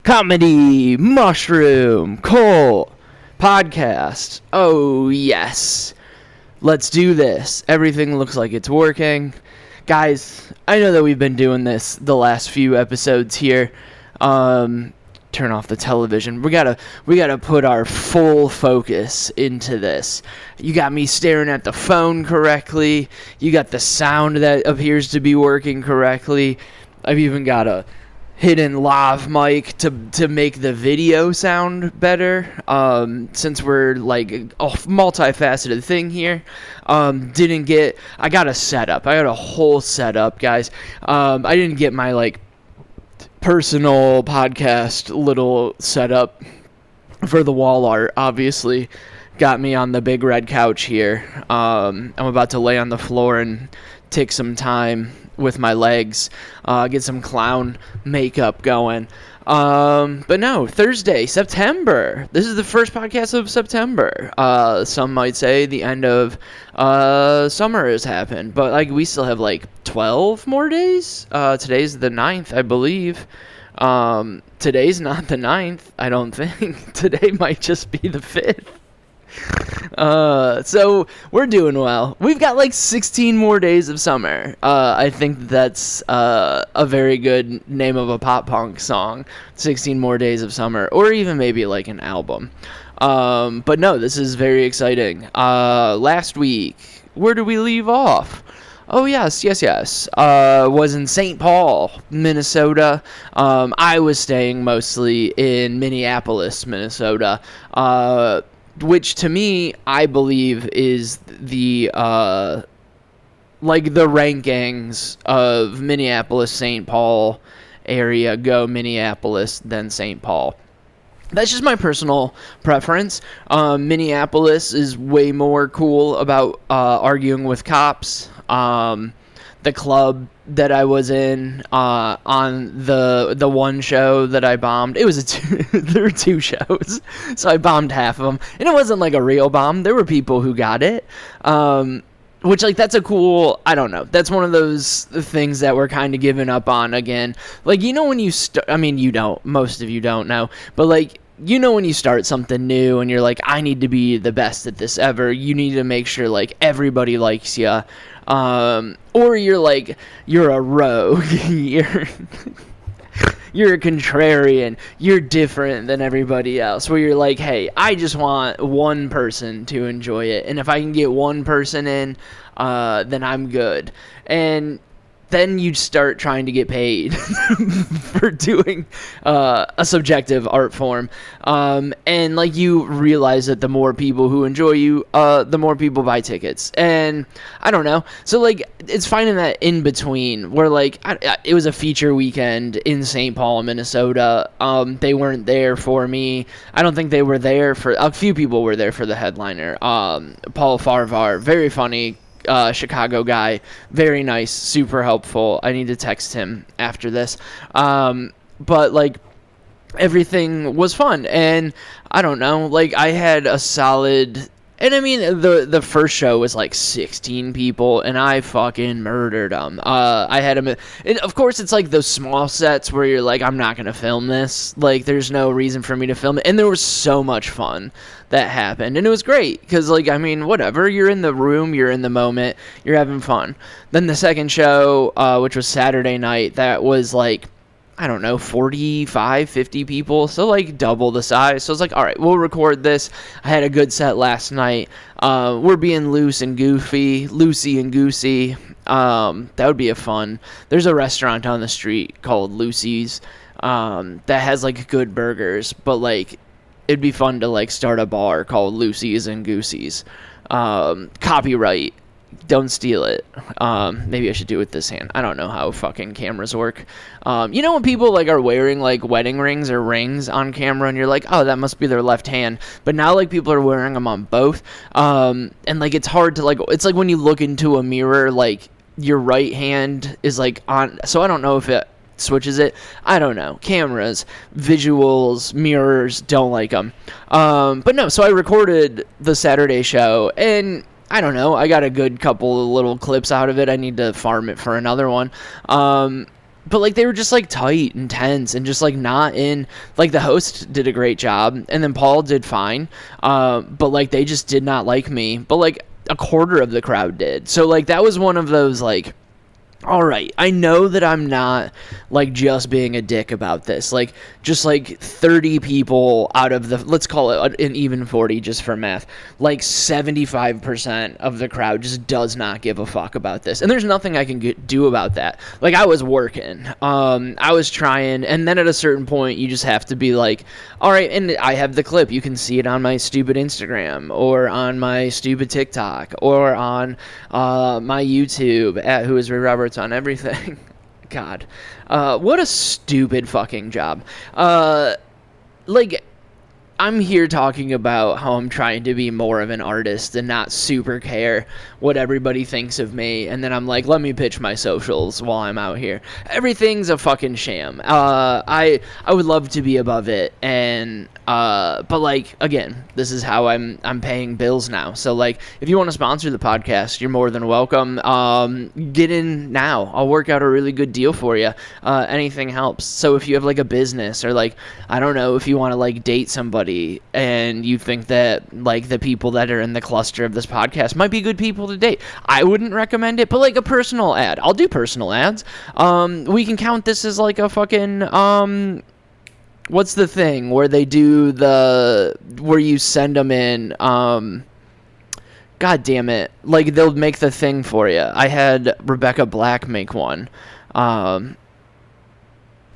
Comedy Mushroom Cult Podcast. Oh, yes. Let's do this. Everything looks like it's working. Guys, I know that we've been doing this the last few episodes here. Turn off the television. We gotta put our full focus into this. You got me staring at the phone correctly. You got the sound that appears to be working correctly. I've even got a hidden lav mic to make the video sound better, since we're like a multifaceted thing here. I got a setup. I got a whole setup, guys. I didn't get my like personal podcast little setup for the wall art, obviously. Got me on the big red couch here. I'm about to lay on the floor and take some time with my legs, get some clown makeup going. But no, Thursday, September. This is the first podcast of September. Some might say the end of summer has happened, but like we still have like 12 more days. Today's the 9th, I believe. Today's not the 9th, I don't think. Today might just be the 5th. So we're doing well. We've got like 16 more days of summer. I think that's a very good name of a pop punk song. 16 more days of summer, or even maybe like an album. But no, this is very exciting. Last week, where did we leave off? Oh, yes. Was in St. Paul, Minnesota. I was staying mostly in Minneapolis, Minnesota. Which to me, I believe is the like the rankings of Minneapolis, St. Paul area. Go Minneapolis, then St. Paul. That's just my personal preference. Minneapolis is way more cool about arguing with cops. The club that I was in on the one show that I bombed, it was there were two shows, so I bombed half of them, and it wasn't like a real bomb. There were people who got it, which like that's a cool, I don't know, that's one of those things that we're kind of giving up on again. Like, you know, when you start, I mean, you don't, most of you don't know, but like, you know, when you start something new and you're like, I need to be the best at this ever, you need to make sure like everybody likes you. Or you're like, you're a rogue, you're a contrarian, you're different than everybody else, where you're like, hey, I just want one person to enjoy it, and if I can get one person in, then I'm good. And then you start trying to get paid for doing a subjective art form. And like you realize that the more people who enjoy you, the more people buy tickets. And I don't know. So like it's finding that in between where like it was a feature weekend in St. Paul, Minnesota. They weren't there for me. I don't think they were there for, a few people were there for the headliner. Paul Farvar, very funny. Chicago guy, very nice, super helpful. I need to text him after this. But like everything was fun, and I don't know, like I had a solid, and I mean the first show was like 16 people, and I fucking murdered them. I had them, and of course it's like those small sets where you're like, I'm not gonna film this. Like there's no reason for me to film it, and there was so much fun that happened, and it was great because like, I mean, whatever, you're in the room, you're in the moment, you're having fun. Then the second show, which was Saturday night, that was like, I don't know, 45, 50 people, so like double the size. So I was like, all right, we'll record this. I had a good set last night. We're being loosey and goosey. That would be a fun. There's a restaurant on the street called Lucy's that has like good burgers, but like it'd be fun to like start a bar called Lucy's and Goosey's. Copyright. Don't steal it. Maybe I should do it with this hand. I don't know how fucking cameras work. You know when people like are wearing like wedding rings or rings on camera and you're like, oh, that must be their left hand. But now like people are wearing them on both. And like it's hard to like, it's like when you look into a mirror, like your right hand is like on. So I don't know if it switches it. I don't know. Cameras, visuals, mirrors, don't like them. But no, so I recorded the Saturday show, and I don't know, I got a good couple of little clips out of it. I need to farm it for another one. but like they were just like tight and tense and just like not in, like the host did a great job and then Paul did fine, but like they just did not like me, but like a quarter of the crowd did. So like that was one of those like, all right, I know that I'm not like just being a dick about this. Like just like 30 people out of the, let's call it an even 40 just for math, like 75% of the crowd just does not give a fuck about this. And there's nothing I can do about that. Like I was working, I was trying, and then at a certain point you just have to be like, all right, and I have the clip. You can see it on my stupid Instagram or on my stupid TikTok or on my YouTube at Who is Ray Roberts on everything. God, what a stupid fucking job. Like, I'm here talking about how I'm trying to be more of an artist and not super care what everybody thinks of me, and then I'm like, let me pitch my socials while I'm out here. Everything's a fucking sham. I would love to be above it, and but like again, this is how I'm paying bills now. So like, if you want to sponsor the podcast, you're more than welcome. Get in now. I'll work out a really good deal for you. Anything helps. So if you have like a business or like, I don't know, if you want to like date somebody and you think that like the people that are in the cluster of this podcast might be good people to date, I wouldn't recommend it, but like a personal ad, I'll do personal ads. We can count this as like a fucking what's the thing where they do where you send them in, god damn it, like they'll make the thing for you. I had Rebecca Black make one.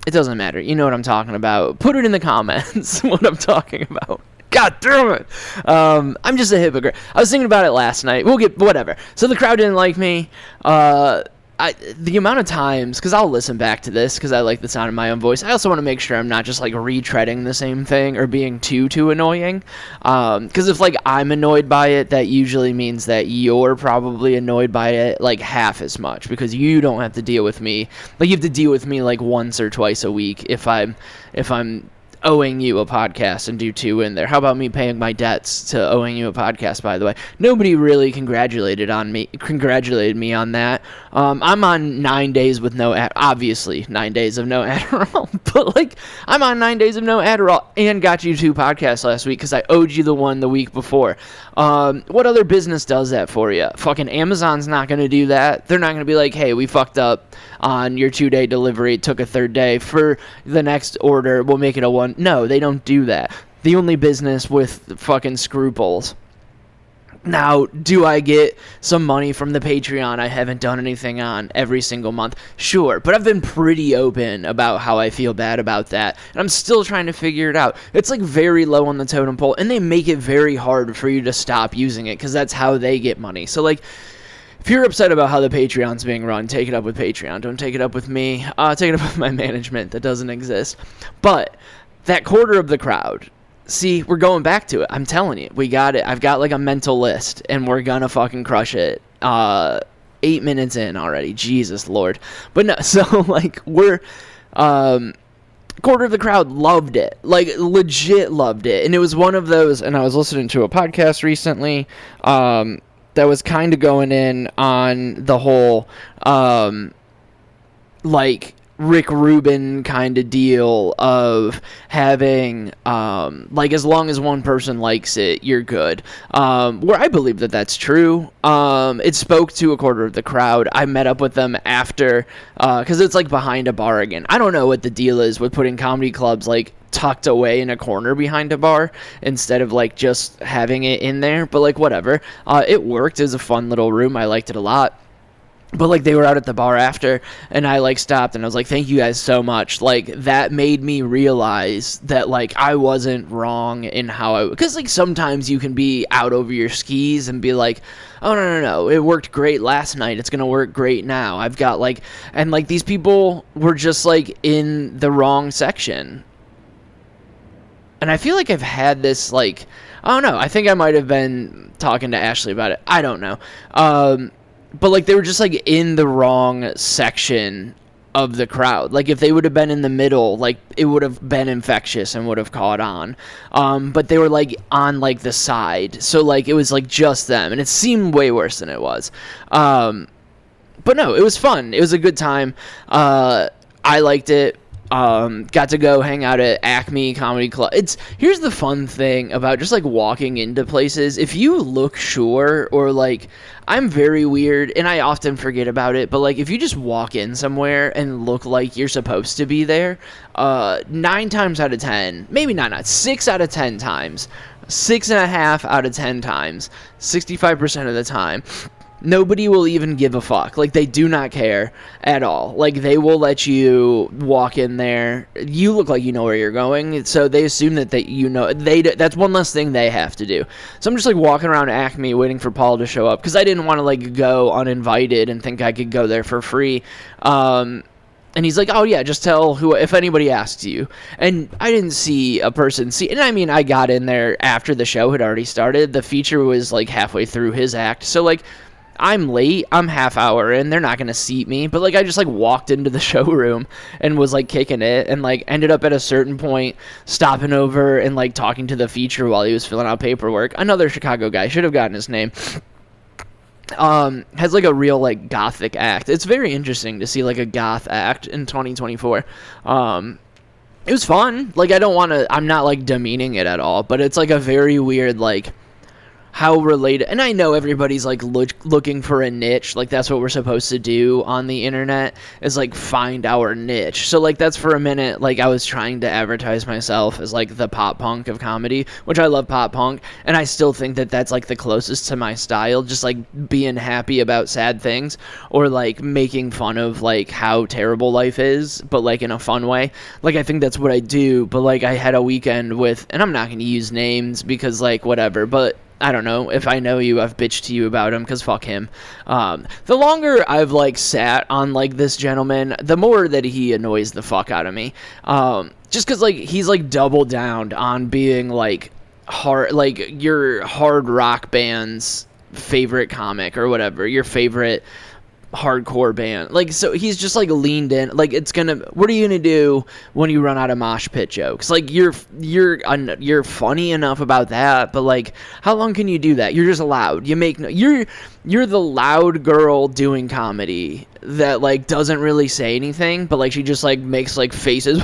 It doesn't matter. You know what I'm talking about. Put it in the comments what I'm talking about. God damn it. I'm just a hypocrite. I was thinking about it last night. We'll get whatever. So the crowd didn't like me. The amount of times, because I'll listen back to this because I like the sound of my own voice. I also want to make sure I'm not just like retreading the same thing or being too annoying. Because if like I'm annoyed by it, that usually means that you're probably annoyed by it like half as much, because you don't have to deal with me. Like you have to deal with me like once or twice a week if I'm owing you a podcast and do 2 in there. How about me paying my debts to owing you a podcast, by the way? Nobody really congratulated me on that. I'm on 9 days with no obviously 9 days of no Adderall, but like I'm on 9 days of no Adderall and got you 2 podcasts last week because I owed you the one the week before. What other business does that for you? Fucking Amazon's not going to do that. They're not going to be like, hey, we fucked up on your 2-day delivery. It took a 3rd day. For the next order, we'll make it a 1. No, they don't do that. The only business with fucking scruples. Now, do I get some money from the Patreon I haven't done anything on every single month? Sure, but I've been pretty open about how I feel bad about that, and I'm still trying to figure it out. It's like very low on the totem pole, and they make it very hard for you to stop using it because that's how they get money. So like, if you're upset about how the Patreon's being run, take it up with Patreon. Don't take it up with me. Take it up with my management that doesn't exist. But that quarter of the crowd, see, we're going back to it. I'm telling you, we got it. I've got like a mental list, and we're gonna fucking crush it. 8 minutes in already. Jesus Lord. But no, so like we're quarter of the crowd loved it. Like legit loved it. And it was one of those, and I was listening to a podcast recently that was kind of going in on the whole like Rick Rubin kind of deal of having like as long as one person likes it, you're good, where I believe that that's true. It spoke to a quarter of the crowd. I met up with them after because it's like behind a bar again. I don't know what the deal is with putting comedy clubs like tucked away in a corner behind a bar instead of like just having it in there, but like whatever. It worked. It was a fun little room. I liked it a lot. But, like, they were out at the bar after, and I, like, stopped, and I was like, thank you guys so much. Like, that made me realize that, like, I wasn't wrong in how I... Because, like, sometimes you can be out over your skis and be like, oh, no, it worked great last night. It's going to work great now. I've got, like... And, like, these people were just, like, in the wrong section. And I feel like I've had this, like... I don't know. I think I might have been talking to Ashley about it. I don't know. But, like, they were just, like, in the wrong section of the crowd. Like, if they would have been in the middle, like, it would have been infectious and would have caught on. But they were, like, on, like, the side. So, like, it was, like, just them. And it seemed way worse than it was. But, no, it was fun. It was a good time. I I liked it. Got to go hang out at Acme Comedy Club. Here's the fun thing about just like walking into places. If you look sure, or like, I'm very weird and I often forget about it, but like if you just walk in somewhere and look like you're supposed to be there, 9 times out of 10, maybe not 6 out of 10 times, 6.5 out of 10 times, 65% of the time, nobody will even give a fuck. Like, they do not care at all. Like, they will let you walk in there. You look like you know where you're going, so they assume that you know. That's one less thing they have to do. So I'm just, like, walking around Acme waiting for Paul to show up, because I didn't want to, like, go uninvited and think I could go there for free. And he's like, oh, yeah, just tell if anybody asks you. And I didn't see a person and I mean, I got in there after the show had already started. The feature was, like, halfway through his act. So, like, I'm late, I'm half hour in, they're not gonna seat me, but like I just like walked into the showroom and was like kicking it, and like ended up at a certain point stopping over and like talking to the feature while he was filling out paperwork. Another Chicago guy, should have gotten his name. Has like a real like gothic act. It's very interesting to see like a goth act in 2024. It was fun. Like, I'm not like demeaning it at all, but it's like a very weird like how related, and I know everybody's like looking for a niche, like that's what we're supposed to do on the internet, is like find our niche. So like that's for a minute, like I was trying to advertise myself as like the pop punk of comedy, which I love pop punk, and I still think that that's like the closest to my style, just like being happy about sad things, or like making fun of like how terrible life is, but like in a fun way. Like I think that's what I do. But like I had a weekend with, and I'm not going to use names because like whatever, but I don't know. If I know you, I've bitched to you about him, because fuck him. The longer I've, like, sat on, like, this gentleman, the more that he annoys the fuck out of me. Just because, like, he's, like, doubled down on being, like, your hard rock band's favorite comic or whatever, your favorite hardcore band. Like, so he's just like leaned in, like, what are you gonna do when you run out of mosh pit jokes? Like, you're funny enough about that, but like, how long can you do that? You're just loud. You're the loud girl doing comedy that like doesn't really say anything, but like she just like makes like faces.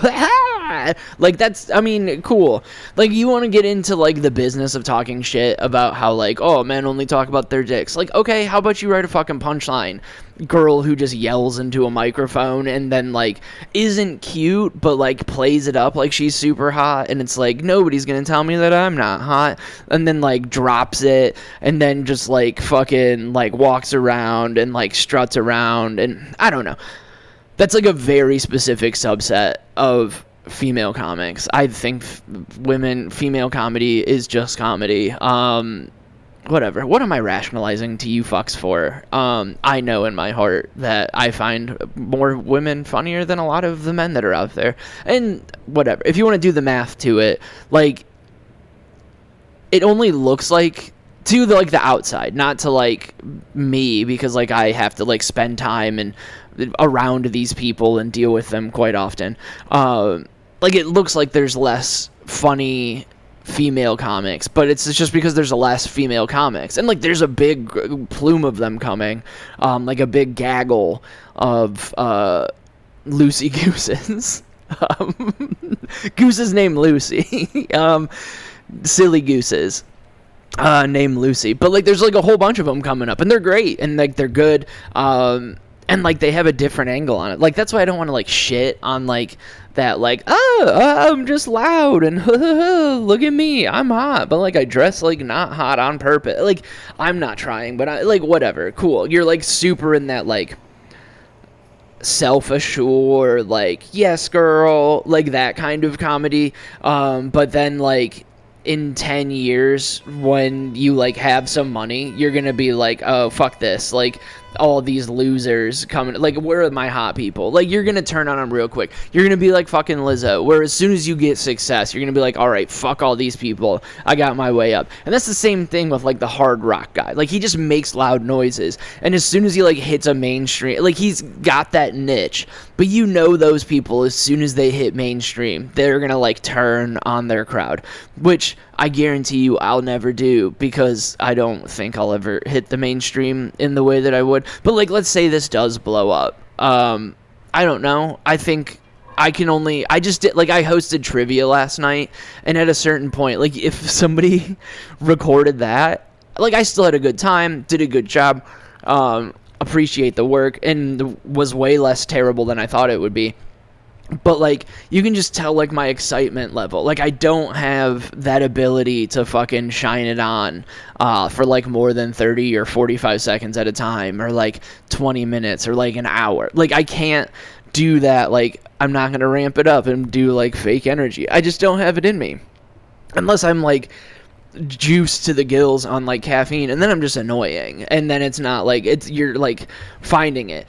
Like, that's, I mean, cool. Like, you want to get into like the business of talking shit about how like, oh, men only talk about their dicks. Like, okay, how about you write a fucking punchline? Girl who just yells into a microphone and then like isn't cute, but like plays it up like she's super hot, and it's like, nobody's gonna tell me that I'm not hot, and then like drops it, and then just like fucking like walks around and like struts around, and I don't know. That's like a very specific subset of female comics. I think female comedy is just comedy. Whatever. What am I rationalizing to you fucks for? I know in my heart that I find more women funnier than a lot of the men that are out there. And whatever. If you want to do the math to it, like, it only looks like, to the, like, the outside, not to like me, because like I have to like spend time and around these people and deal with them quite often. Like, it looks like there's less funny female comics, but it's just because there's less female comics, and like there's a big plume of them coming, like a big gaggle of Lucy Gooses. Gooses named Lucy. Silly gooses named Lucy. But like there's like a whole bunch of them coming up, and they're great, and like they're good, and like they have a different angle on it. Like, that's why I don't want to like shit on like that, like, I'm just loud and look at me, I'm hot, but like I dress like not hot on purpose. Like, I'm not trying, but I like, whatever, cool. You're like super in that like self-assured, like, yes girl, like that kind of comedy. But then like in 10 years when you like have some money, you're gonna be like, oh fuck this, like all these losers coming, like, where are my hot people? Like, you're gonna turn on them real quick. You're gonna be like fucking Lizzo, where as soon as you get success, you're gonna be like, all right, fuck all these people, I got my way up. And that's the same thing with like the hard rock guy. Like, he just makes loud noises, and as soon as he like hits a mainstream, like, he's got that niche, but you know those people, as soon as they hit mainstream, they're gonna like turn on their crowd, which I guarantee you I'll never do, because I don't think I'll ever hit the mainstream in the way that I would. But like, let's say this does blow up. I don't know. I think I just did, like, I hosted trivia last night, and at a certain point, like, if somebody recorded that, like, I still had a good time, did a good job, appreciate the work, and was way less terrible than I thought it would be. But, like, you can just tell, like, my excitement level. Like, I don't have that ability to fucking shine it on for, like, more than 30 or 45 seconds at a time, or, like, 20 minutes, or, like, an hour. Like, I can't do that. Like, I'm not going to ramp it up and do, like, fake energy. I just don't have it in me. Unless I'm, like, juiced to the gills on, like, caffeine, and then I'm just annoying. And then it's not, like, you're, like, finding it.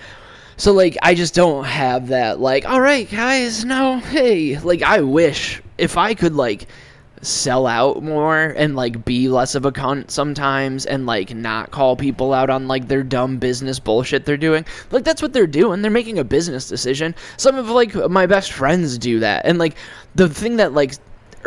So, like, I just don't have that, like, all right, guys, no, hey. Like, I wish if I could, like, sell out more and, like, be less of a cunt sometimes and, like, not call people out on, like, their dumb business bullshit they're doing. Like, that's what they're doing. They're making a business decision. Some of, like, my best friends do that. And, like, the thing that, like,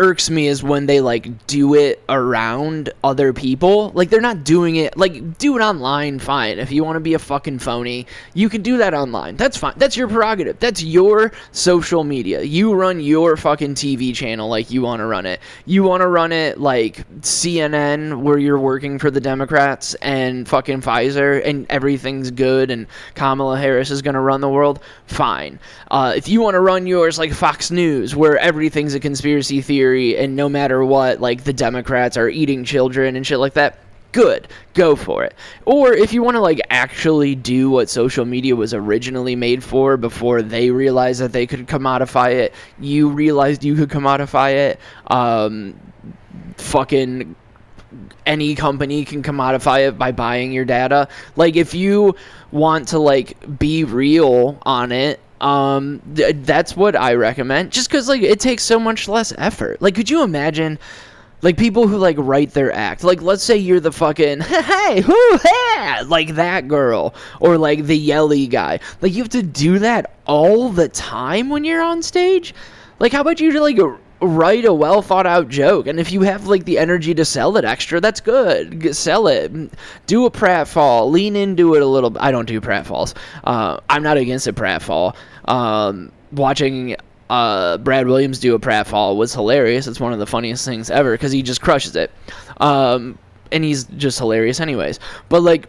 irks me is when they, like, do it around other people. Like, they're not doing it, like, do it online, fine. If you want to be a fucking phony, you can do that online. That's fine. That's your prerogative. That's your social media. You run your fucking TV channel like you want to run it. You want to run it like CNN, where you're working for the Democrats, and fucking Pfizer, and everything's good, and Kamala Harris is going to run the world, fine. If you want to run yours like Fox News, where everything's a conspiracy theory, and no matter what, like, the Democrats are eating children and shit like that, good, go for it. Or if you want to, like, actually do what social media was originally made for, before they realized that they could commodify it, you realized you could commodify it. Fucking any company can commodify it by buying your data. Like, if you want to, like, be real on it, that's what I recommend, just because, like, it takes so much less effort. Like, could you imagine, like, people who, like, write their act, like, let's say you're the fucking hey whoo hey, like, that girl, or, like, the yelly guy, like, you have to do that all the time when you're on stage. Like, how about you, like, write a well thought out joke, and if you have, like, the energy to sell it extra, that's good. Sell it. Do a pratfall. Lean into it a little bit. I don't do pratfalls. I'm not against a pratfall. Watching Brad Williams do a pratfall was hilarious. It's one of the funniest things ever, because he just crushes it. And he's just hilarious anyways. But, like,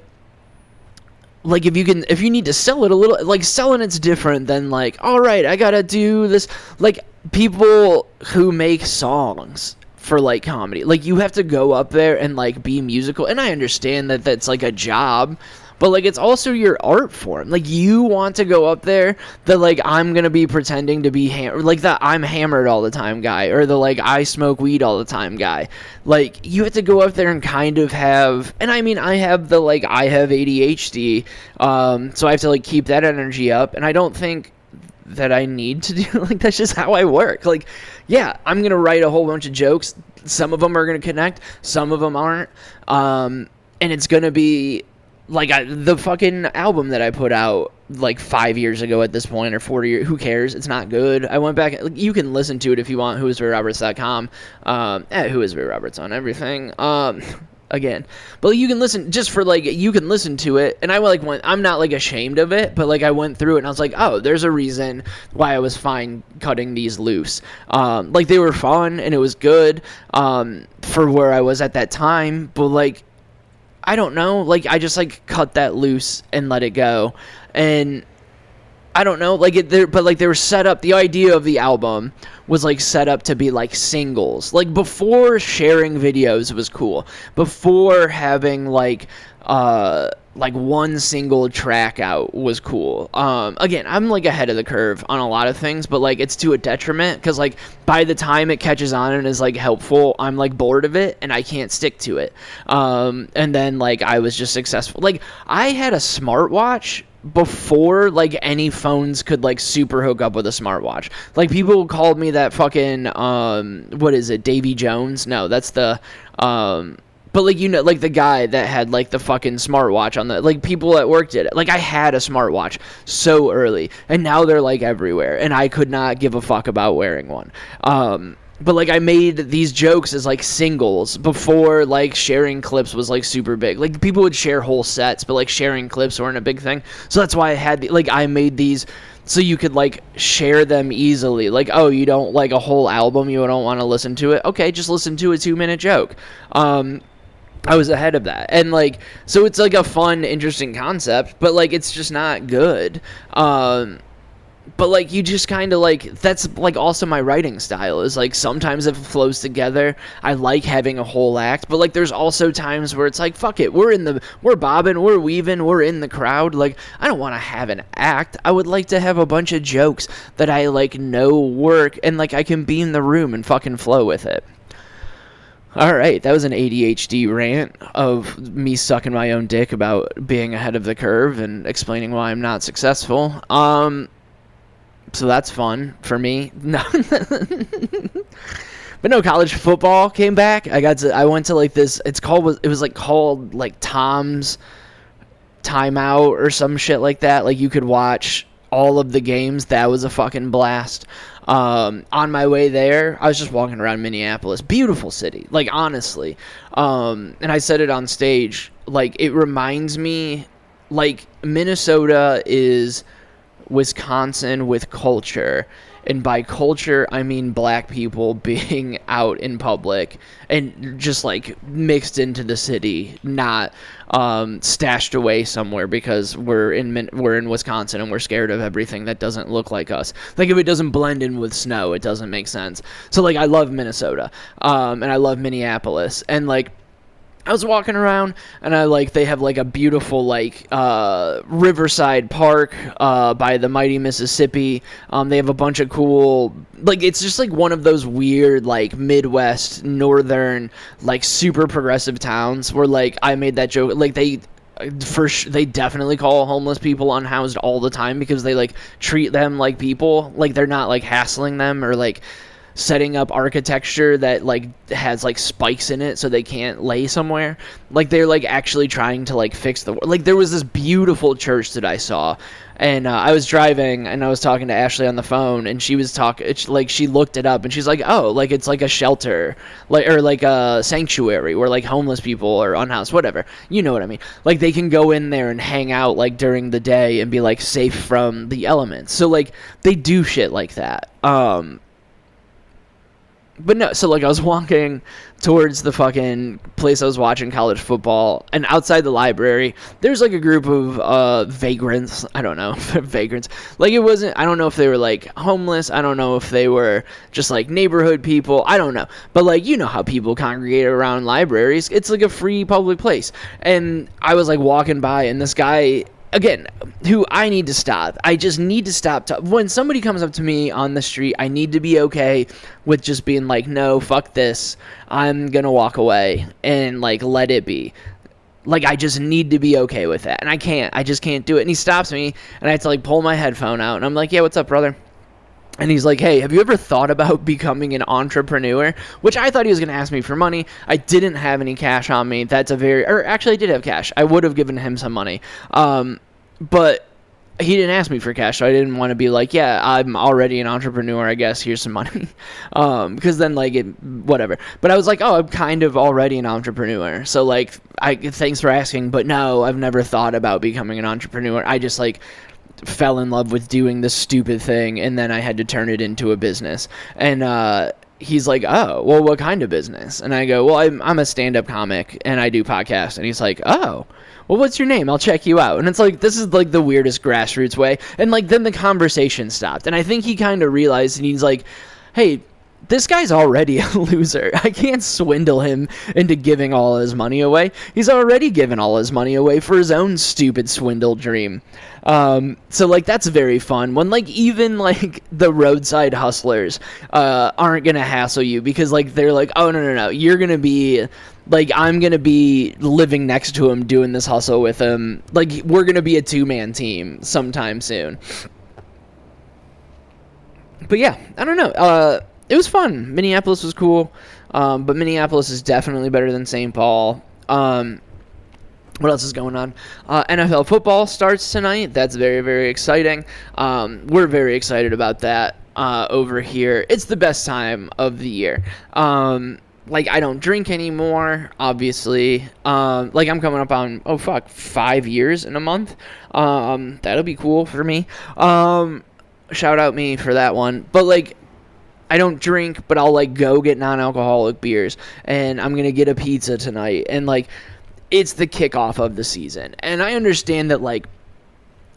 if you need to sell it a little, like, selling it's different than, like, all right, I gotta do this. Like, people who make songs for, like, comedy, like, you have to go up there and, like, be musical, and I understand that that's, like, a job, but, like, it's also your art form. Like, you want to go up there, the, like, I'm gonna be pretending to be like, the I'm hammered all the time guy, or the, like, I smoke weed all the time guy. Like, you have to go up there and kind of have, and I mean, I have the, like, I have ADHD, so I have to, like, keep that energy up, and I don't think that I need to do, like, that's just how I work. Like, yeah, I'm gonna write a whole bunch of jokes. Some of them are gonna connect, some of them aren't, and it's gonna be like, the fucking album that I put out, like, 5 years ago at this point, or 40 years, who cares? It's not good. I went back, like, you can listen to it if you want, whoisrayroberts.com, whoisrayroberts on everything, again, but you can listen, just for, like, you can listen to it, and I, like, I'm not, like, ashamed of it, but, like, I went through it, and I was like, oh, there's a reason why I was fine cutting these loose. Like, they were fun, and it was good, for where I was at that time, but, like, I don't know, like, I just, like, cut that loose and let it go, and I don't know, like, but, like, they were set up, the idea of the album was, like, set up to be, like, singles. Like, before sharing videos was cool. Before having, like, one single track out was cool. Again, I'm, like, ahead of the curve on a lot of things, but, like, it's to a detriment, because, like, by the time it catches on and is, like, helpful, I'm, like, bored of it, and I can't stick to it. And then, like, I was just successful. Like, I had a smartwatch before, like, any phones could, like, super hook up with a smartwatch. Like, people called me that fucking, what is it, Davy Jones? No, that's the, but, like, you know, like, the guy that had, like, the fucking smartwatch on the, like, people at work did it. Like, I had a smartwatch so early, and now they're, like, everywhere, and I could not give a fuck about wearing one. But, like, I made these jokes as, like, singles before, like, sharing clips was, like, super big. Like, people would share whole sets, but, like, sharing clips weren't a big thing. So that's why I had, like, I made these so you could like share them easily. Like, oh, you don't like a whole album, you don't want to listen to it, okay, just listen to a 2-minute joke. I was ahead of that. And like, so it's like a fun, interesting concept, but like it's just not good. But like you just kind of like, that's like also my writing style is like sometimes if it flows together, I like having a whole act, but like there's also times where it's like, fuck it, we're bobbing, we're weaving, we're in the crowd, like I don't want to have an act. I would like to have a bunch of jokes that I like know work and like I can be in the room and fucking flow with it. All right, that was an ADHD rant of me sucking my own dick about being ahead of the curve and explaining why I'm not successful. So that's fun for me. No. But no, college football came back. I went to like this, it was like called like Tom's Timeout or some shit like that. Like you could watch all of the games. That was a fucking blast. On my way there, I was just walking around Minneapolis. Beautiful city, like honestly. And I said it on stage, like it reminds me, like Minnesota is Wisconsin with culture. And by culture, I mean black people being out in public and just like mixed into the city, not stashed away somewhere because we're in Wisconsin and we're scared of everything that doesn't look like us. Like if it doesn't blend in with snow, it doesn't make sense. So like I love Minnesota, and I love Minneapolis, and like I was walking around and they have like a beautiful like Riverside Park by the mighty Mississippi. They have a bunch of cool, like it's just like one of those weird like Midwest northern like super progressive towns where like I made that joke, like they definitely call homeless people unhoused all the time because they like treat them like people, like they're not like hassling them or like setting up architecture that like has like spikes in it so they can't lay somewhere. Like they're like actually trying to like fix like there was this beautiful church that I saw, and I was driving and I was talking to Ashley on the phone, and she was like she looked it up and she's like, oh, like it's like a shelter, like or like a sanctuary where like homeless people or unhoused, whatever, you know what I mean, like they can go in there and hang out like during the day and be like safe from the elements. So like they do shit like that. But no, so like I was walking towards the fucking place I was watching college football, and outside the library, there's like a group of vagrants. I don't know, vagrants. Like it wasn't, I don't know if they were like homeless. I don't know if they were just like neighborhood people. I don't know. But like, you know how people congregate around libraries. It's like a free public place. And I was like walking by, and this guy, again, who I need to stop. I just need to stop. When somebody comes up to me on the street, I need to be okay with just being like, no, fuck this. I'm going to walk away and like let it be. Like, I just need to be okay with that. And I just can't do it. And he stops me and I have to like pull my headphone out and I'm like, yeah, what's up, brother? And he's like, hey, have you ever thought about becoming an entrepreneur? Which I thought he was going to ask me for money. I didn't have any cash on me. Actually, I did have cash. I would have given him some money. But he didn't ask me for cash, so I didn't want to be like, yeah, I'm already an entrepreneur, I guess, here's some money. Because then, like, whatever. But I was like, oh, I'm kind of already an entrepreneur. So, like, thanks for asking, but no, I've never thought about becoming an entrepreneur. I just, like, fell in love with doing this stupid thing, and then I had to turn it into a business. And he's like, oh, well, what kind of business? And I go, well, I'm a stand-up comic and I do podcasts. And he's like, oh, well, what's your name? I'll check you out. And it's like, this is like the weirdest grassroots way. And like then the conversation stopped, and I think he kind of realized, and he's like, hey, this guy's already a loser. I can't swindle him into giving all his money away. He's already given all his money away for his own stupid swindle dream. So like that's very fun when like even like the roadside hustlers aren't gonna hassle you because like they're like, oh no, you're gonna be like, I'm gonna be living next to him doing this hustle with him. Like we're gonna be a 2-man team sometime soon. But yeah, I don't know. It was fun. Minneapolis was cool, but Minneapolis is definitely better than St. Paul. What else is going on? NFL football starts tonight. That's very, very exciting. We're very excited about that over here. It's the best time of the year. Like, I don't drink anymore, obviously. Like, I'm coming up on, 5 years in a month. That'll be cool for me. shout out me for that one. But like, I don't drink, but I'll like go get non-alcoholic beers, and I'm gonna get a pizza tonight, and like, it's the kickoff of the season, and I understand that like,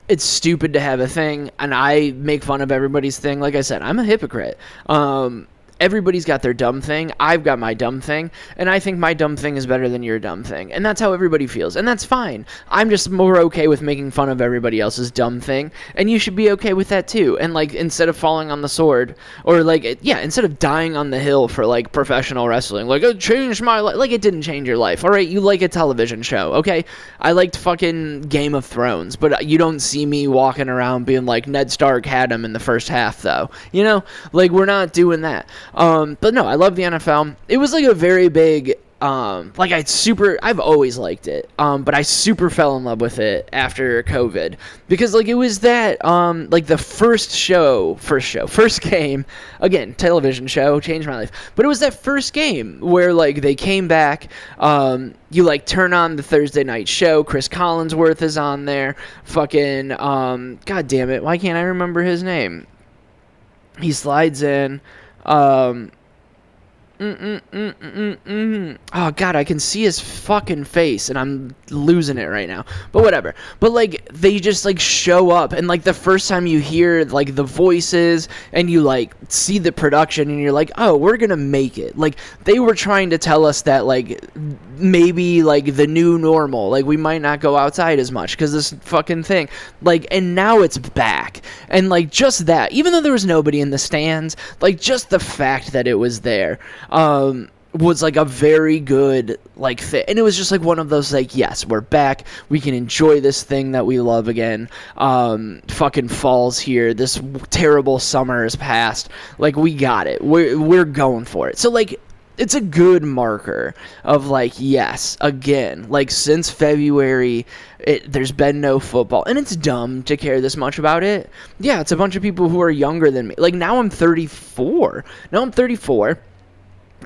it's stupid to have a thing, and I make fun of everybody's thing. Like I said, I'm a hypocrite. Everybody's got their dumb thing. I've got my dumb thing, and I think my dumb thing is better than your dumb thing, and that's how everybody feels, and that's fine. I'm just more okay with making fun of everybody else's dumb thing, and you should be okay with that too. And like, instead of falling on the sword, or like, yeah, instead of dying on the hill for like professional wrestling, like, it changed my life. Like, it didn't change your life. All right, you like a television show, okay? I liked fucking Game of Thrones, but you don't see me walking around being like, Ned Stark had him in the first half, though. You know, like, we're not doing that. But no, I love the NFL. It was like a very big, like, I've always liked it, but I super fell in love with it after COVID, because like, it was that, like, the first game, again, television show, changed my life, but it was that first game where like, they came back, you like turn on the Thursday night show, Chris Collinsworth is on there, fucking, god damn it, why can't I remember his name? He slides in, Oh, God, I can see his fucking face, and I'm losing it right now. But whatever. But, like, they just, like, show up, and, like, the first time you hear, like, the voices, and you, like, see the production, and you're like, oh, we're gonna make it. Like, they were trying to tell us that, like, maybe, like, the new normal. Like, we might not go outside as much, because this fucking thing. Like, and now it's back. And, like, just that. Even though there was nobody in the stands, like, just the fact that it was there, was like a very good like fit, and it was just like one of those like, yes, we're back, we can enjoy this thing that we love again. Fucking fall's here, this terrible summer has passed, like, we got it, we're going for it. So like, it's a good marker of like, yes, again, like, since February, there's been no football, and it's dumb to care this much about it. Yeah, it's a bunch of people who are younger than me. Like, now I'm 34,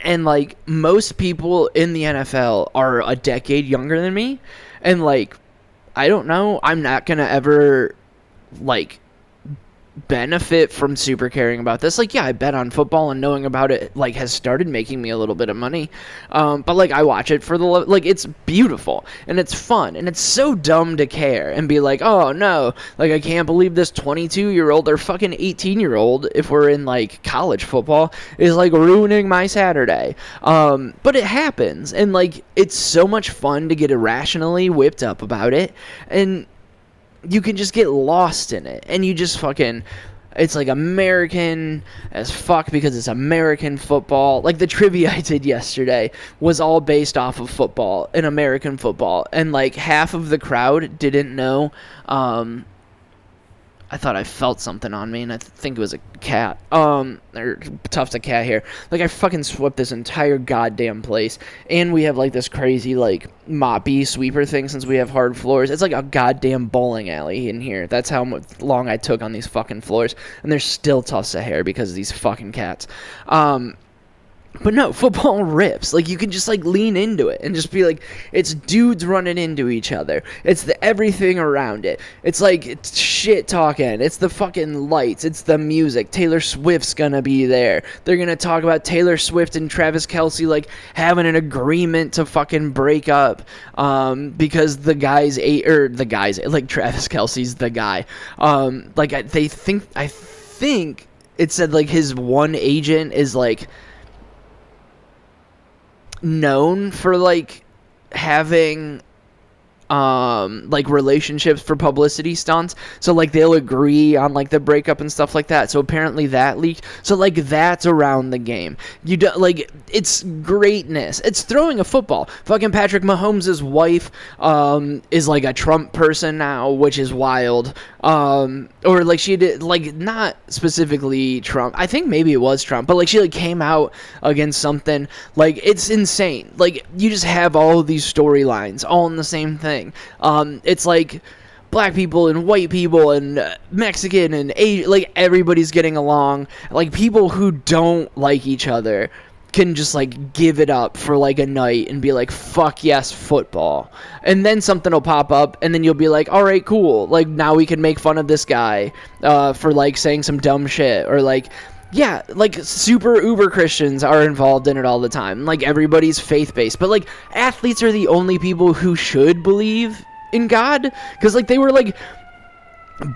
and, like, most people in the NFL are a decade younger than me. And, like, I don't know. I'm not going to ever, like, benefit from super caring about this. Like, yeah, I bet on football, and knowing about it, like, has started making me a little bit of money. But, like, I watch it for the love. Like, it's beautiful, and it's fun, and it's so dumb to care and be like, oh, no, like, I can't believe this 22-year-old or fucking 18-year-old, if we're in, like, college football, is, like, ruining my Saturday. But it happens, and, like, it's so much fun to get irrationally whipped up about it, and you can just get lost in it, and you just fucking, it's like American as fuck because it's American football. Like, the trivia I did yesterday was all based off of football and American football, and like, half of the crowd didn't know. I thought I felt something on me, and I think it was a cat. Or Tufts a cat here. Like, I fucking swept this entire goddamn place, and we have, like, this crazy, like, moppy sweeper thing since we have hard floors. It's like a goddamn bowling alley in here. That's how long I took on these fucking floors, and there's still tufts of hair because of these fucking cats. But no, football rips. Like, you can just, like, lean into it and just be like, it's dudes running into each other. It's the everything around it. It's, like, it's shit talking. It's the fucking lights. It's the music. Taylor Swift's gonna be there. They're gonna talk about Taylor Swift and Travis Kelce, like, having an agreement to fucking break up, because the guy's, like, Travis Kelce's the guy. Like, I think it said, like, his one agent is, like, known for, like, having like, relationships for publicity stunts, so, like, they'll agree on, like, the breakup and stuff like that. So apparently that leaked, so, like, that's around the game. You do, like, it's greatness. It's throwing a football. Fucking Patrick Mahomes' wife is, like, a Trump person now, which is wild. Or, like, she did, like, not specifically Trump, I think maybe it was Trump, but, like, she, like, came out against something. Like, it's insane. Like, you just have all of these storylines all in the same thing. It's like black people and white people and Mexican and Asian, like, everybody's getting along. Like, people who don't like each other can just like give it up for like a night and be like, fuck yes, football. And then something will pop up and then you'll be like, all right, cool. Like now we can make fun of this guy for like saying some dumb shit, or like, yeah, like super uber Christians are involved in it all the time. Like everybody's faith-based, but like athletes are the only people who should believe in God, because like they were like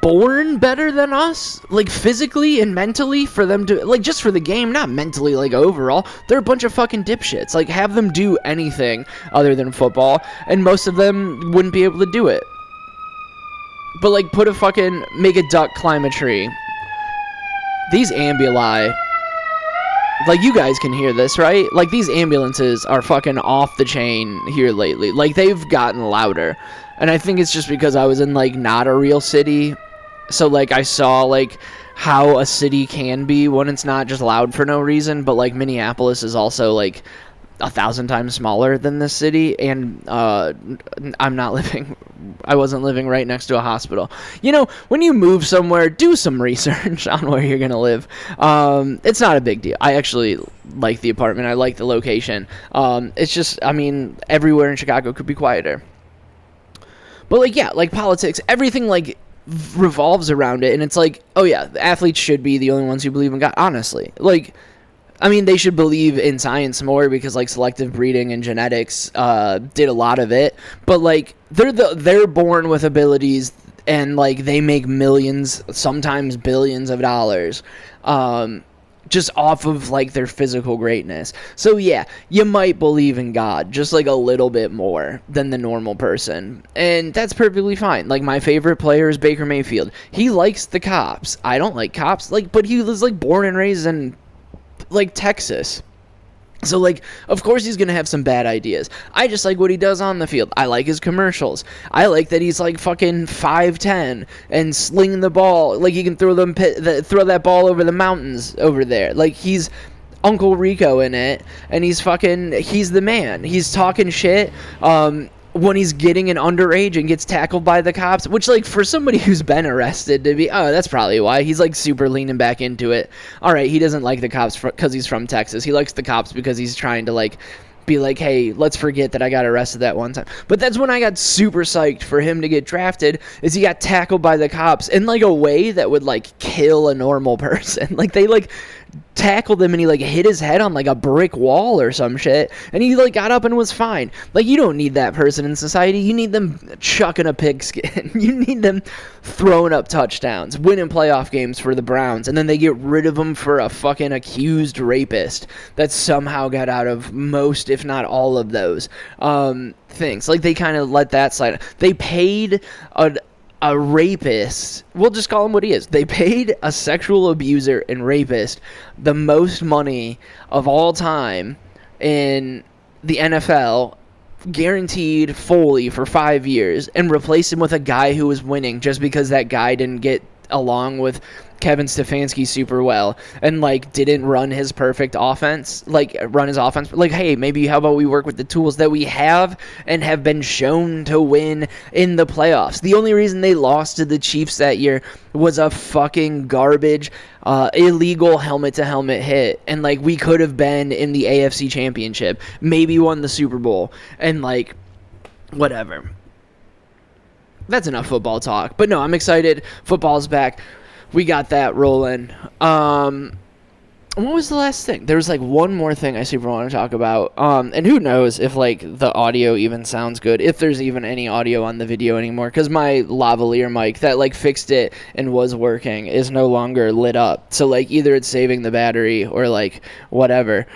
born better than us, like physically and mentally, for them to like, just for the game, not mentally, like overall. They're a bunch of fucking dipshits. Like have them do anything other than football and most of them wouldn't be able to do it. But like make a duck climb a tree. These ambuli, like you guys can hear this, right? Like these ambulances are fucking off the chain here lately. Like they've gotten louder. And I think it's just because I was in like not a real city. So like I saw like how a city can be when it's not just loud for no reason. But like Minneapolis is also like 1,000 times smaller than this city, and I wasn't living right next to a hospital. You know, when you move somewhere, do some research on where you're gonna live. It's not a big deal. I actually like the apartment. I like the location. It's just, I mean, everywhere in Chicago could be quieter. But like, yeah, like politics, everything like revolves around it, and it's like, oh yeah, the athletes should be the only ones who believe in God, honestly. Like, I mean, they should believe in science more because, like, selective breeding and genetics did a lot of it. But, like, they're born with abilities, and, like, they make millions, sometimes billions of dollars just off of, like, their physical greatness. So, yeah, you might believe in God just, like, a little bit more than the normal person. And that's perfectly fine. Like, my favorite player is Baker Mayfield. He likes the cops. I don't like cops. Like, but he was, like, born and raised in like Texas. So like, of course he's gonna have some bad ideas. I just like what he does on the field. I like his commercials. I like that he's like fucking 5'10" and slinging the ball. Like he can throw that ball over the mountains over there. Like he's Uncle Rico in it, and he's the man. He's talking shit. When he's getting an underage and gets tackled by the cops, which, like, for somebody who's been arrested to be, oh, that's probably why. He's, like, super leaning back into it. All right, he doesn't like the cops because he's from Texas. He likes the cops because he's trying to, like, be like, hey, let's forget that I got arrested that one time. But that's when I got super psyched for him to get drafted, is he got tackled by the cops in, like, a way that would, like, kill a normal person. Like, they, like, tackled him and he like hit his head on like a brick wall or some shit, and he like got up and was fine. Like, you don't need that person in society. You need them chucking a pigskin. You need them throwing up touchdowns, winning playoff games for the Browns, and then they get rid of them for a fucking accused rapist that somehow got out of most, if not all of those things. Like, they kind of let that slide. They paid a rapist, we'll just call him what he is. They paid a sexual abuser and rapist the most money of all time in the NFL, guaranteed fully for 5 years, and replaced him with a guy who was winning just because that guy didn't get along with Kevin Stefanski super well and like didn't run his perfect offense, like run his offense. Like, hey, maybe how about we work with the tools that we have and have been shown to win in the playoffs. The only reason they lost to the Chiefs that year was a fucking garbage illegal helmet to helmet hit, and like we could have been in the AFC Championship, maybe won the Super Bowl, and like whatever. That's enough football talk. But no, I'm excited. Football's back. We got that rolling. What was the last thing? There was like one more thing I super want to talk about. And who knows if like the audio even sounds good, if there's even any audio on the video anymore, because my lavalier mic that like fixed it and was working is no longer lit up. So like either it's saving the battery or like whatever.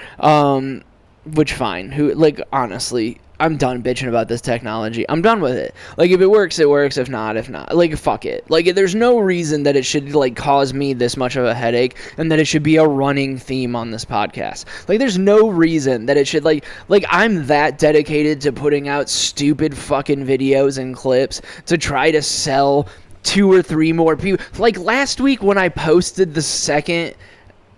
Which fine. Who, like, honestly, I'm done bitching about this technology. I'm done with it. Like, if it works, it works. If not, if not. Like, fuck it. Like, there's no reason that it should, like, cause me this much of a headache and that it should be a running theme on this podcast. Like, there's no reason that it should, like, I'm that dedicated to putting out stupid fucking videos and clips to try to sell 2 or 3 more people. Like, last week when I posted the second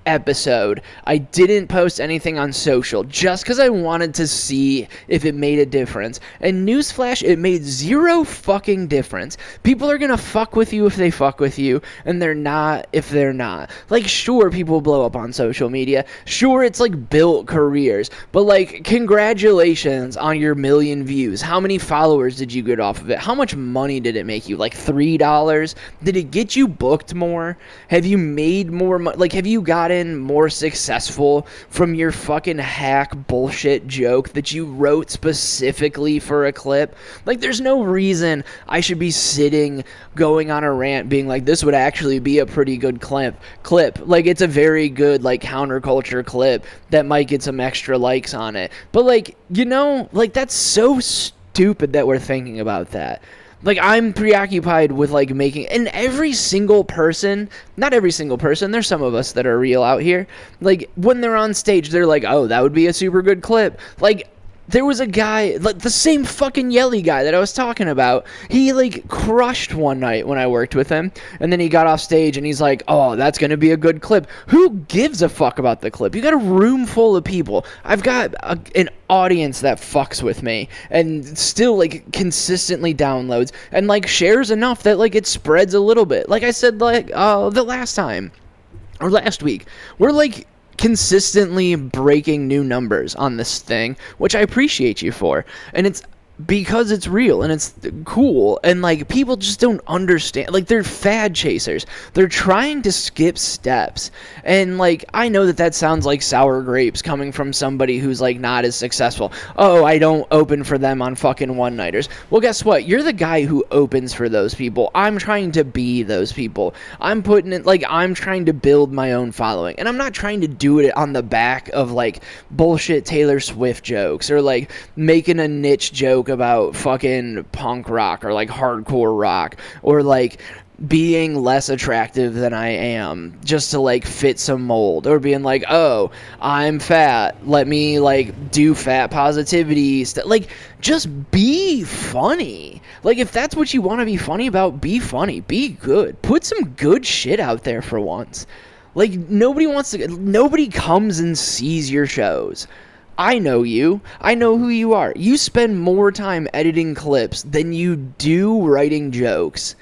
episode. I didn't post anything on social just because I wanted to see if it made a difference. And newsflash, it made zero fucking difference. People are gonna fuck with you if they fuck with you, and they're not if they're not. Like, sure, people blow up on social media. Sure, it's like built careers. But like, congratulations on your 1 million views. How many followers did you get off of it? How much money did it make you? Like $3? Did it get you booked more? Have you made more money? Like, have you gotten more successful from your fucking hack bullshit joke that you wrote specifically for a clip? Like, there's no reason I should be sitting going on a rant being like, this would actually be a pretty good clip. Like, it's a very good like counterculture clip that might get some extra likes on it. But like, you know, like, that's so stupid that we're thinking about that. Like, I'm preoccupied with, like, making... And every single person... Not every single person. There's some of us that are real out here. Like, when they're on stage, they're like, oh, that would be a super good clip. Like, there was a guy... Like, the same fucking Yelly guy that I was talking about. He, like, crushed one night when I worked with him. And then he got off stage and he's like, oh, that's gonna be a good clip. Who gives a fuck about the clip? You got a room full of people. I've got an audience that fucks with me and still like consistently downloads and like shares enough that like it spreads a little bit. Like I said, like the last time or last week, we're like consistently breaking new numbers on this thing, which I appreciate you for. And it's because it's real and it's cool, and like people just don't understand. Like, they're fad chasers. They're trying to skip steps, and like I know that sounds like sour grapes coming from somebody who's like not as successful. Oh, I don't open for them on fucking one-nighters. Well, guess what? You're the guy who opens for those people. I'm trying to be those people. I'm putting it like I'm trying to build my own following, and I'm not trying to do it on the back of like bullshit Taylor Swift jokes or like making a niche joke about fucking punk rock or like hardcore rock or like being less attractive than I am just to like fit some mold, or being like, oh, I'm fat, let me like do fat positivity stuff. Like, just be funny. Like, if that's what you want to be funny about, be funny, be good, put some good shit out there for once. Like, nobody comes and sees your shows. I know you. I know who you are. You spend more time editing clips than you do writing jokes.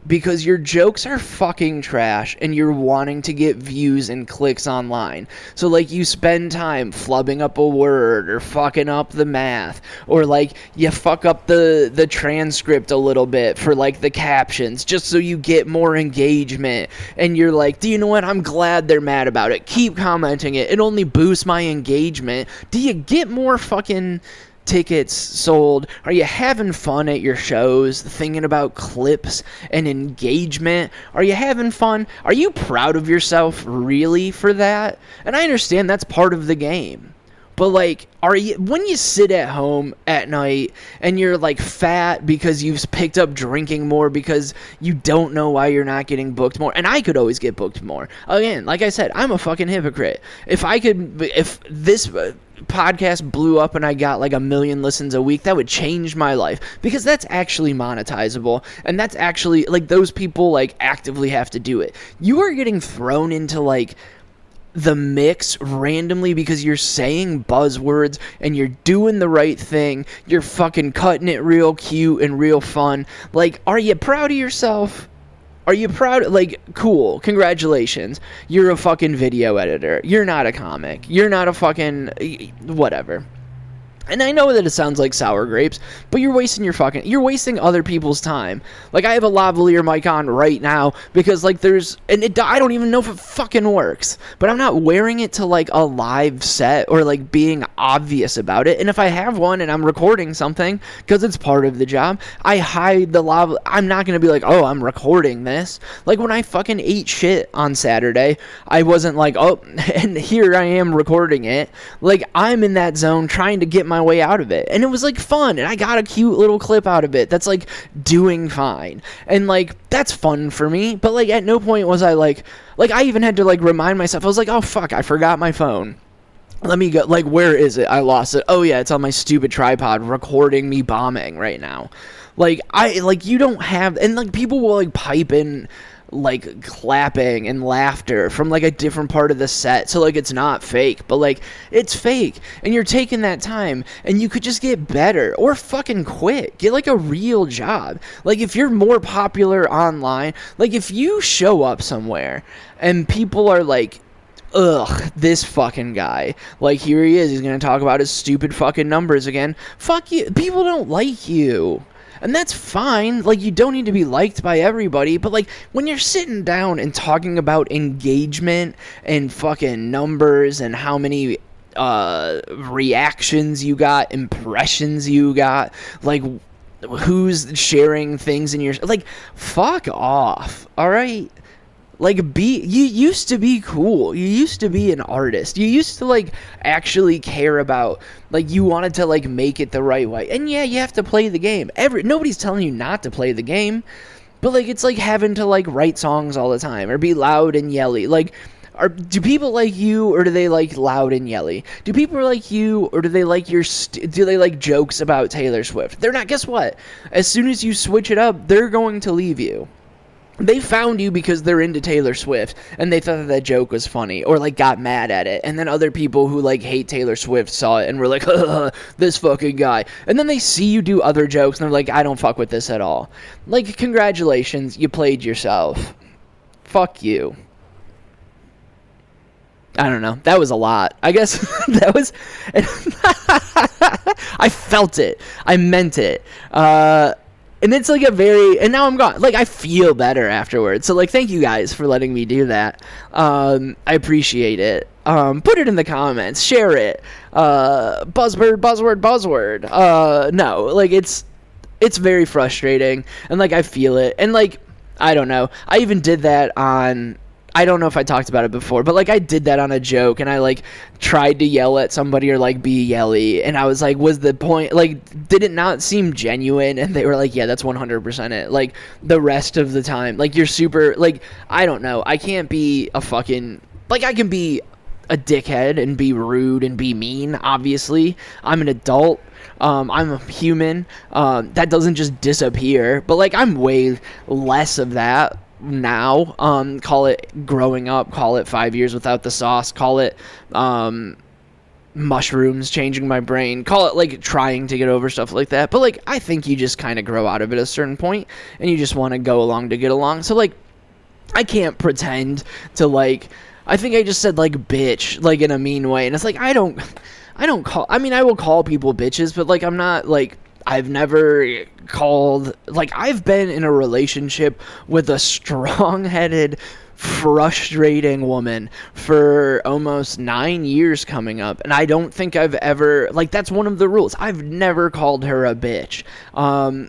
Because your jokes are fucking trash and you're wanting to get views and clicks online. So like you spend time flubbing up a word or fucking up the math, or like you fuck up the transcript a little bit for like the captions just so you get more engagement. And you're like, do you know what? I'm glad they're mad about it. Keep commenting it. It only boosts my engagement. Do you get more fucking tickets sold? Are you having fun at your shows, thinking about clips and engagement? Are you having fun? Are you proud of yourself really for that? And I understand that's part of the game. But like, when you sit at home at night and you're like fat because you've picked up drinking more because you don't know why you're not getting booked more, and I could always get booked more. Again, like I said, I'm a fucking hypocrite. If this podcast blew up and I got like 1 million listens a week, that would change my life, because that's actually monetizable, and that's actually like, those people like actively have to do it. You are getting thrown into like the mix randomly because you're saying buzzwords and you're doing the right thing. You're fucking cutting it real cute and real fun. Like, are you proud of yourself? Are you proud? Like, cool, congratulations. You're a fucking video editor. You're not a comic. You're not a fucking whatever. And I know that it sounds like sour grapes, but you're wasting other people's time. Like, I have a lavalier mic on right now because, like, I don't even know if it fucking works, but I'm not wearing it to, like, a live set or, like, being obvious about it. And if I have one and I'm recording something, because it's part of the job, I hide the I'm not going to be like, oh, I'm recording this. Like, when I fucking ate shit on Saturday, I wasn't like, oh, and here I am recording it. Like, I'm in that zone trying to get my way out of it, and it was like fun, and I got a cute little clip out of it that's like doing fine, and like that's fun for me. But like at no point was I like I even had to like remind myself. I was like, oh fuck, I forgot my phone. Let me go. Like, where is it? I lost it. Oh yeah, it's on my stupid tripod recording me bombing right now. Like, you don't have, and like people will like pipe in like clapping and laughter from like a different part of the set, so like it's not fake, but like it's fake, and you're taking that time, and you could just get better or fucking quit, get like a real job. Like if you're more popular online, like if you show up somewhere and people are like, ugh, this fucking guy, like here he is, he's gonna talk about his stupid fucking numbers again. Fuck you. People don't like you, and that's fine. Like you don't need to be liked by everybody, but like when you're sitting down and talking about engagement and fucking numbers and how many reactions you got, impressions you got, like who's sharing things in your, like, fuck off, all right? Like, you used to be cool. You used to be an artist. You used to, like, actually care about, like, you wanted to, like, make it the right way. And yeah, you have to play the game. Nobody's telling you not to play the game. But, like, it's like having to, like, write songs all the time or be loud and yelly. Like, do people like you, or do they like loud and yelly? Do people like you, or do they like do they like jokes about Taylor Swift? They're not. Guess what? As soon as you switch it up, they're going to leave you. They found you because they're into Taylor Swift, and they thought that joke was funny, or, like, got mad at it. And then other people who, like, hate Taylor Swift saw it and were like, this fucking guy. And then they see you do other jokes, and they're like, I don't fuck with this at all. Like, congratulations, you played yourself. Fuck you. I don't know. That was a lot. I guess that was... I felt it. I meant it. And it's like and now I'm gone. Like, I feel better afterwards. So, like, thank you guys for letting me do that. I appreciate it. Put it in the comments. Share it. Buzzword. No, like, it's very frustrating. And, like, I feel it. And, like, I don't know. I even did that on... I don't know if I talked about it before, but, like, I did that on a joke, and I, like, tried to yell at somebody or, like, be yelly, and I was like, was the point, like, did it not seem genuine? And they were like, yeah, that's 100% it. Like, the rest of the time, like, you're super, like, I don't know, I can't be a fucking, like, I can be a dickhead and be rude and be mean, obviously. I'm an adult. I'm a human. That doesn't just disappear, but, like, I'm way less of that now. Call it growing up, call it 5 years without the sauce, call it mushrooms changing my brain, call it like trying to get over stuff like that. But like, I think you just kind of grow out of it at a certain point, and you just want to go along to get along. So like, I can't pretend to, like, I think I just said like bitch, like in a mean way, and it's like I will call people bitches, but like I'm not like, I've never called, like, I've been in a relationship with a strong-headed, frustrating woman for almost 9 years coming up, and I don't think I've ever, like, that's one of the rules. I've never called her a bitch.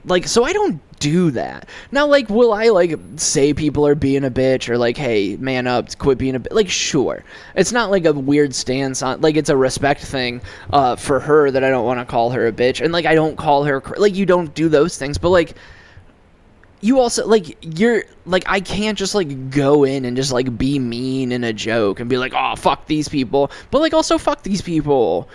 Like, so I don't do that. Now, like, will I, like, say people are being a bitch, or like, hey, man up, quit being a bitch? Like, sure. It's not like a weird stance on, like, it's a respect thing for her that I don't want to call her a bitch, and like, I don't call her, like, you don't do those things, but like, you also, like, you're, like, I can't just, like, go in and just, like, be mean in a joke and be like, oh, fuck these people, but, like, also fuck these people.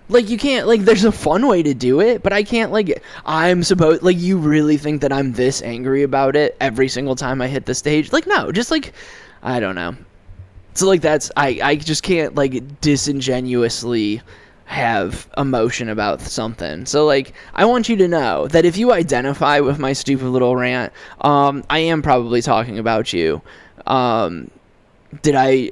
Like, you can't, like, there's a fun way to do it, but I can't, like, like, you really think that I'm this angry about it every single time I hit the stage? Like, no, just, like, I don't know. So, like, I just can't, like, disingenuously have emotion about something. So, like, I want you to know that if you identify with my stupid little rant, I am probably talking about you. Did I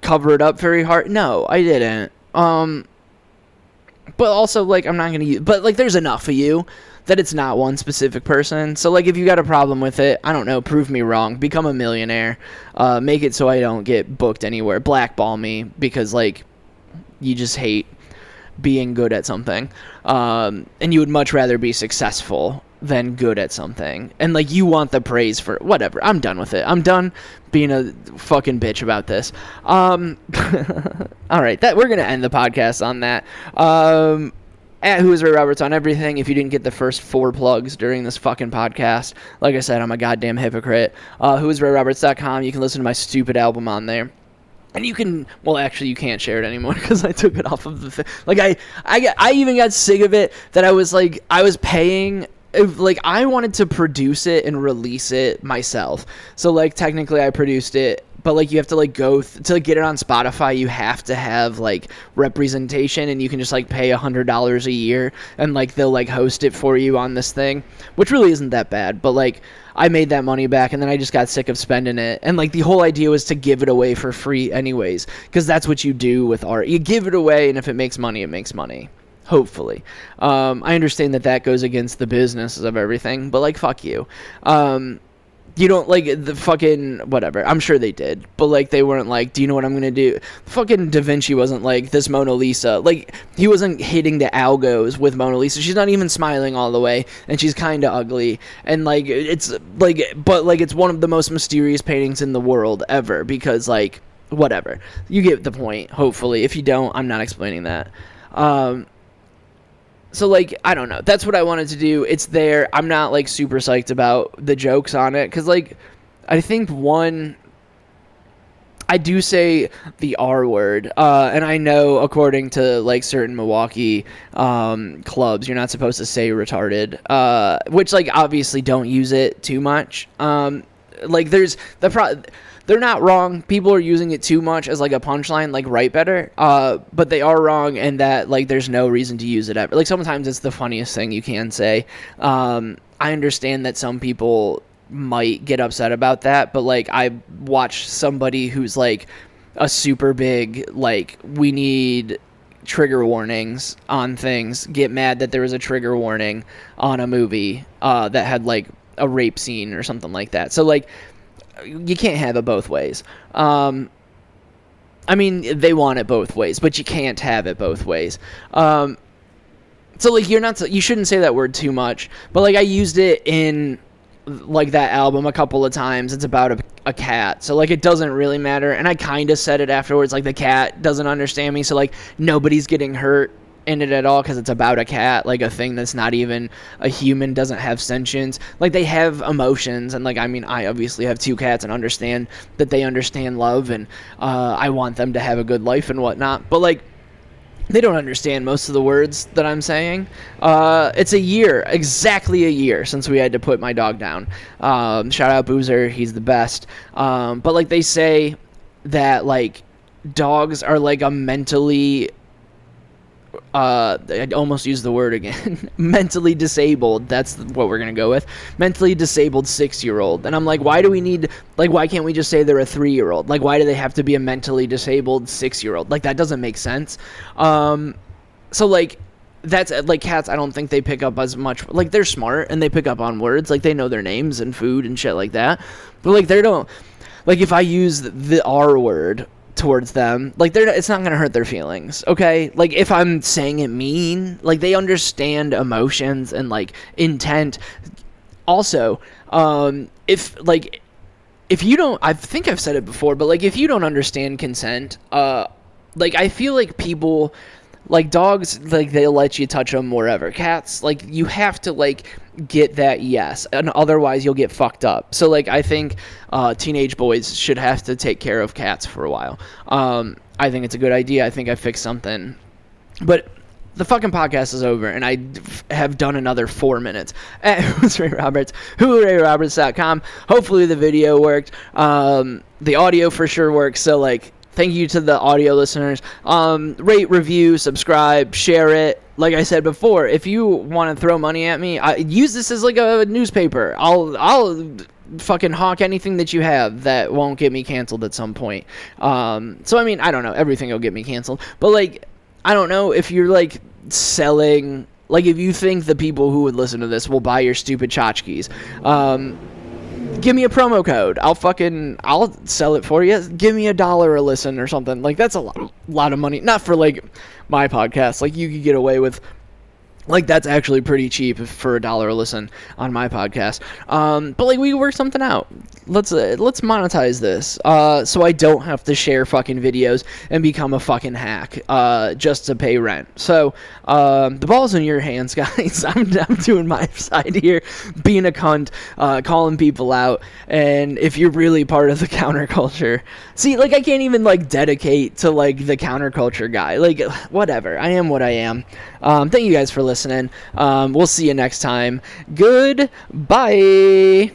cover it up very hard? No, I didn't. But also, like, I'm not gonna use, but like, there's enough of you that it's not one specific person. So, like, if you got a problem with it, I don't know, prove me wrong, become a millionaire, make it so I don't get booked anywhere, blackball me because, like, you just hate being good at something, and you would much rather be successful than good at something, and like, you want the praise for whatever. I'm done with it. I'm done being a fucking bitch about this. All right, that we're gonna end the podcast on that. At Who is Ray Roberts on everything. If you didn't get the first 4 plugs during this fucking podcast, like I said, I'm a goddamn hypocrite. whoisrayroberts.com. You can listen to my stupid album on there. And you can, well, actually, you can't share it anymore because I took it off of the thing. Like, I even got sick of it that I was, like, I was paying like I wanted to produce it and release it myself. So like technically I produced it, but like you have to like go to get it on Spotify. You have to have like representation, and you can just like pay $100 a year, and like they'll like host it for you on this thing, which really isn't that bad. But like I made that money back, and then I just got sick of spending it. And like the whole idea was to give it away for free anyways, because that's what you do with art. You give it away, and if it makes money, it makes money. Hopefully. I understand that goes against the business of everything, but like, fuck you. You don't like the fucking whatever. I'm sure they did, but like they weren't like, do you know what I'm gonna do? Fucking Da Vinci wasn't like this Mona Lisa. Like he wasn't hitting the algos with Mona Lisa. She's not even smiling all the way, and she's kind of ugly. And like it's like, but like it's one of the most mysterious paintings in the world ever, because like whatever. You get the point. Hopefully, if you don't, I'm not explaining that. So, like, I don't know. That's what I wanted to do. It's there. I'm not, like, super psyched about the jokes on it. Because, like, I think I do say the R word. And I know, according to, like, certain Milwaukee clubs, you're not supposed to say retarded. Which, like, obviously don't use it too much. Like, there's they're not wrong. People are using it too much as like a punchline, like write better. But they are wrong, and that like there's no reason to use it ever. Like sometimes it's the funniest thing you can say. I understand that some people might get upset about that, but like I watched somebody who's like a super big like we need trigger warnings on things get mad that there was a trigger warning on a movie that had like a rape scene or something like that. So like you can't have it both ways. I mean, they want it both ways, but you can't have it both ways. So like you shouldn't say that word too much, but like I used it in like that album a couple of times. It's about a cat, so like it doesn't really matter. And I kind of said it afterwards, like the cat doesn't understand me, so like nobody's getting hurt in it at all because it's about a cat, like a thing that's not even a human, doesn't have sentience. Like they have emotions, and like I mean I obviously have 2 cats and understand that they understand love, and I want them to have a good life and whatnot, but like they don't understand most of the words that I'm saying. It's exactly a year since we had to put my dog down. Shout out Boozer, he's the best. But like they say that like dogs are like a mentally I almost used the word again. Mentally disabled. That's what we're going to go with. Mentally disabled 6-year-old. And I'm like, why can't we just say they're a 3-year-old? Like, why do they have to be a mentally disabled 6-year-old? Like, that doesn't make sense. So, like, that's, like, cats, I don't think they pick up as much. Like, they're smart, and they pick up on words. Like, they know their names and food and shit like that. But, like, they don't. Like, if I use the R word towards them, like it's not gonna hurt their feelings, okay? Like if I'm saying it mean, like they understand emotions and like intent. Also, if you don't, I think I've said it before, but like if you don't understand consent, like I feel like people, like dogs, like they'll let you touch them wherever. Cats, like you have to like get that yes, and otherwise you'll get fucked up. So like I think teenage boys should have to take care of cats for a while. I think it's a good idea. I think I fixed something, but the fucking podcast is over, and I have done another 4 minutes. Who's Ray Roberts? WhoRayRoberts.com. Hopefully the video worked. The audio for sure works. So like, thank you to the audio listeners. Rate, review, subscribe, share it. Like I said before, if you want to throw money at me, use this as like a newspaper. I'll fucking hawk anything that you have that won't get me canceled at some point. So I mean, I don't know. Everything will get me canceled. But like, I don't know if you're like selling, like if you think the people who would listen to this will buy your stupid tchotchkes, give me a promo code. I'll sell it for you. Give me $1 a listen or something. Like that's a lot of money. Not for like my podcast. Like you could get away with, like that's actually pretty cheap for $1 a listen on my podcast. But like we work something out. Let's monetize this. So I don't have to share fucking videos and become a fucking hack just to pay rent. So the ball's in your hands, guys. I'm doing my side here, being a cunt, calling people out. And if you're really part of the counterculture, see, like I can't even like dedicate to like the counterculture guy. Like whatever. I am what I am. Thank you guys for listening. listening. We'll see you next time. Goodbye.